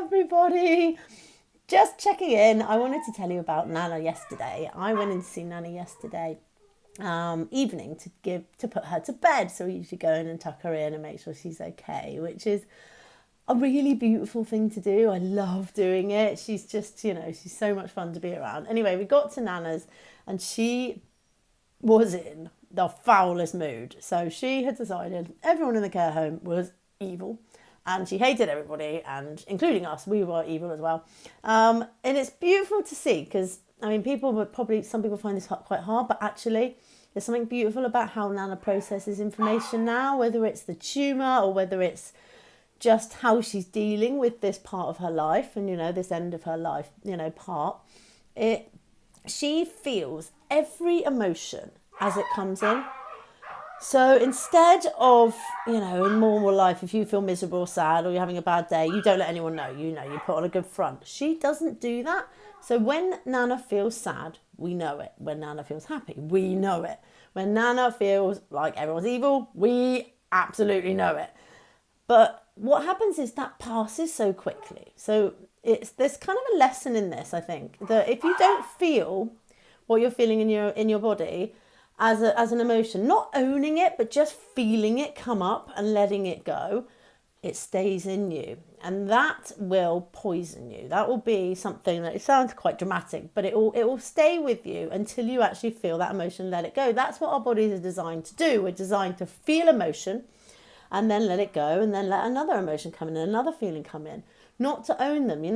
everybody. Just checking in. I wanted to tell you about Nana yesterday. I went in to see Nana yesterday evening to put her to bed. So we usually go in and tuck her in and make sure she's okay, which is a really beautiful thing to do. I love doing it. She's just, she's so much fun to be around. Anyway, we got to Nana's and she was in the foulest mood. So she had decided everyone in the care home was evil and she hated everybody, and including us, we were evil as well. And it's beautiful to see because, some people find this quite hard, but actually there's something beautiful about how Nana processes information now, whether it's the tumour or whether it's just how she's dealing with this part of her life and, this end of her life, part. She feels every emotion as it comes in. So instead of, in normal life, if you feel miserable or sad or you're having a bad day, you don't let anyone know, you put on a good front. She doesn't do that. So when Nana feels sad, we know it. When Nana feels happy, we know it. When Nana feels like everyone's evil, we absolutely know it. But what happens is that passes so quickly. So there's kind of a lesson in this, I think, that if you don't feel what you're feeling in your body as an emotion, not owning it, but just feeling it come up and letting it go, it stays in you. And that will poison you. That will be something that, it sounds quite dramatic, but it will stay with you until you actually feel that emotion, let it go. That's what our bodies are designed to do. We're designed to feel emotion and then let it go, and then let another emotion come in and another feeling come in. Not to own them, you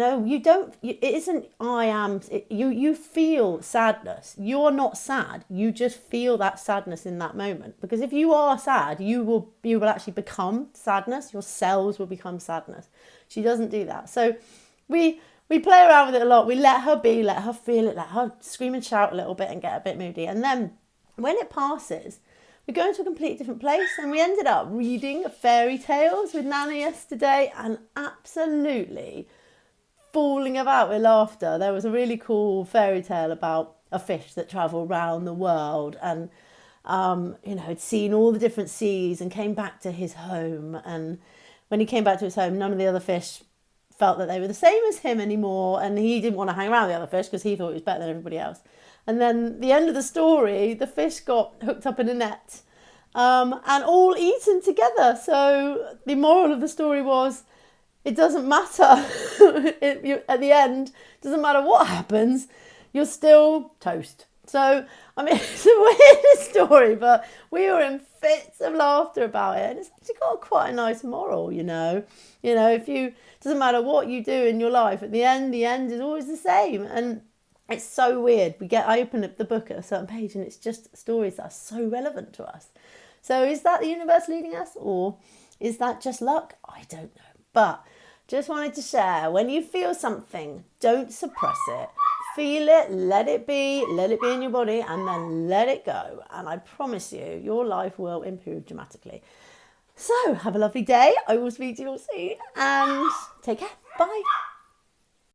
feel sadness. You're not sad. You just feel that sadness in that moment. Because if you are sad, you will actually become sadness. Your cells will become sadness. She doesn't do that. So we play around with it a lot. We let her be, let her feel it, let her scream and shout a little bit and get a bit moody. And then when it passes, we go into a completely different place, and we ended up reading fairy tales with Nana yesterday and absolutely falling about with laughter. There was a really cool fairy tale about a fish that travelled around the world and, had seen all the different seas and came back to his home. And when he came back to his home, none of the other fish felt that they were the same as him anymore, and he didn't want to hang around with the other fish because he thought he was better than everybody else. And then the end of the story, the fish got hooked up in a net and all eaten together. So the moral of the story was, it doesn't matter. At the end, it doesn't matter what happens, you're still toast. So, it's a weird story, but we were in fits of laughter about it. And it's actually got quite a nice moral, doesn't matter what you do in your life, at the end is always the same. And it's so weird. I open up the book at a certain page and it's just stories that are so relevant to us. So is that the universe leading us, or is that just luck? I don't know. But just wanted to share, when you feel something, don't suppress it. Feel it, let it be in your body, and then let it go. And I promise you, your life will improve dramatically. So have a lovely day. I will speak to you all soon, and take care. Bye.